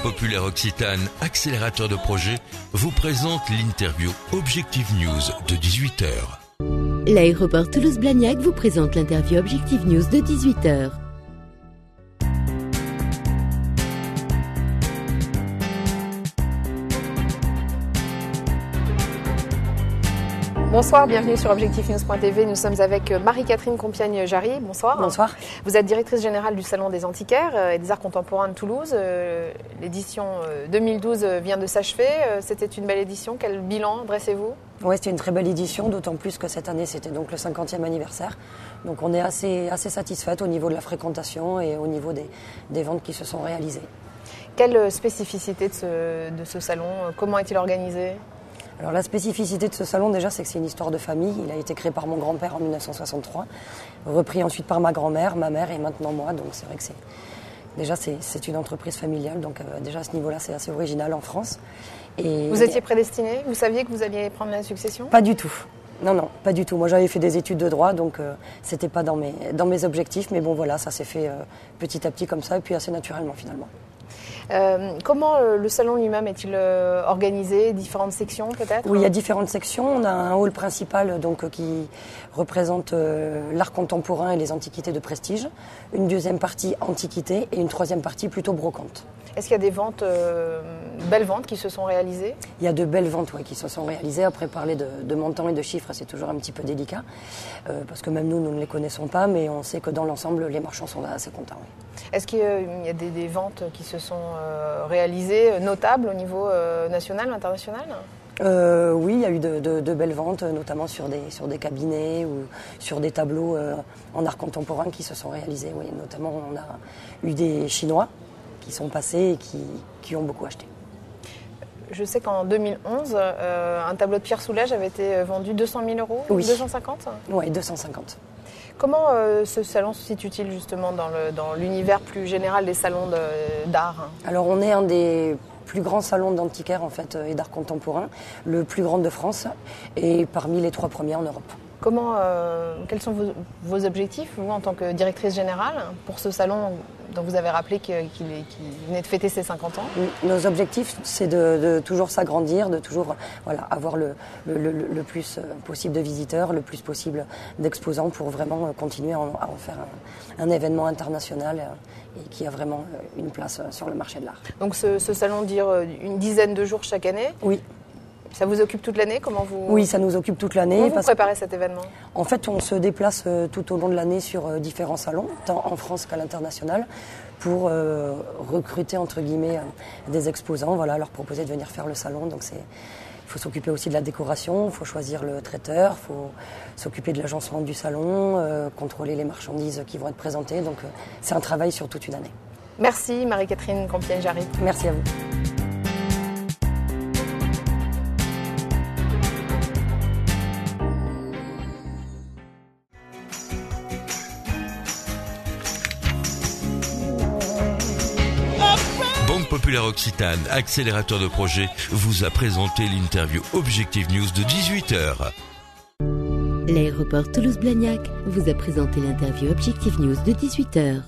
Populaire Occitane, accélérateur de projet, vous présente l'interview Objectif News de 18h. L'aéroport Toulouse-Blagnac vous présente l'interview Objectif News de 18h. Bonsoir, bienvenue sur objectifnews.tv. Nous sommes avec Marie-Catherine Compiègne-Jarry. Bonsoir. Bonsoir. Vous êtes directrice générale du Salon des Antiquaires et des Arts Contemporains de Toulouse. L'édition 2012 vient de s'achever. C'était une belle édition. Quel bilan dressez-vous ? Oui, c'était une très belle édition, d'autant plus que cette année, c'était donc le 50e anniversaire. Donc on est assez satisfaite au niveau de la fréquentation et au niveau des ventes qui se sont réalisées. Quelle spécificité de ce salon ? Comment est-il organisé ? Alors la spécificité de ce salon déjà, c'est que c'est une histoire de famille. Il a été créé par mon grand-père en 1963, repris ensuite par ma grand-mère, ma mère et maintenant moi. Donc c'est vrai que c'est une entreprise familiale. Donc déjà à ce niveau-là, c'est assez original en France. Et vous étiez prédestiné ? Vous saviez que vous alliez prendre la succession ? Pas du tout. Non, pas du tout. Moi, j'avais fait des études de droit, donc c'était pas dans mes objectifs. Mais bon, voilà, ça s'est fait petit à petit comme ça, et puis assez naturellement finalement. Comment le salon lui-même est-il organisé ? Différentes sections peut-être ? Oui, il y a différentes sections. On a un hall principal donc, qui représente l'art contemporain et les antiquités de prestige, une deuxième partie antiquité et une troisième partie plutôt brocante. Est-ce qu'il y a des ventes, belles ventes qui se sont réalisées ? Il y a de belles ventes qui se sont réalisées. Après, parler de montants et de chiffres, c'est toujours un petit peu délicat, parce que même nous ne les connaissons pas, mais on sait que dans l'ensemble, les marchands sont assez contents. Oui. Est-ce qu'il y a des ventes qui se sont réalisées, notables au niveau national, international ? Oui, il y a eu de belles ventes, notamment sur des cabinets ou sur des tableaux en art contemporain qui se sont réalisés. Oui, notamment, on a eu des Chinois qui sont passés et qui ont beaucoup acheté. Je sais qu'en 2011, un tableau de Pierre Soulages avait été vendu 200 000 €, oui. 250 ? Oui, 250. Comment ce salon se situe-t-il justement dans l'univers plus général des salons d'art ? Alors on est un des plus grands salons d'antiquaires en fait, et d'art contemporain, le plus grand de France et parmi les 3 premiers en Europe. Quels sont vos objectifs, vous, en tant que directrice générale, pour ce salon dont vous avez rappelé qu'il venait de fêter ses 50 ans ? Nos objectifs, c'est de toujours s'agrandir, de toujours avoir le plus possible de visiteurs, le plus possible d'exposants pour vraiment continuer à en faire un événement international et qui a vraiment une place sur le marché de l'art. Donc ce salon dure une dizaine de jours chaque année ? Oui. Ça vous occupe toute l'année ? Oui, ça nous occupe toute l'année. Comment vous préparez cet événement ? En fait, on se déplace tout au long de l'année sur différents salons, tant en France qu'à l'international, pour recruter, entre guillemets, des exposants, leur proposer de venir faire le salon. Donc il faut s'occuper aussi de la décoration, il faut choisir le traiteur, il faut s'occuper de l'agencement du salon, contrôler les marchandises qui vont être présentées. Donc c'est un travail sur toute une année. Merci Marie-Catherine Compiègne-Jarry. Merci à vous. Banque Populaire Occitane, accélérateur de projet, vous a présenté l'interview Objectif News de 18h. L'aéroport Toulouse-Blagnac vous a présenté l'interview Objectif News de 18h.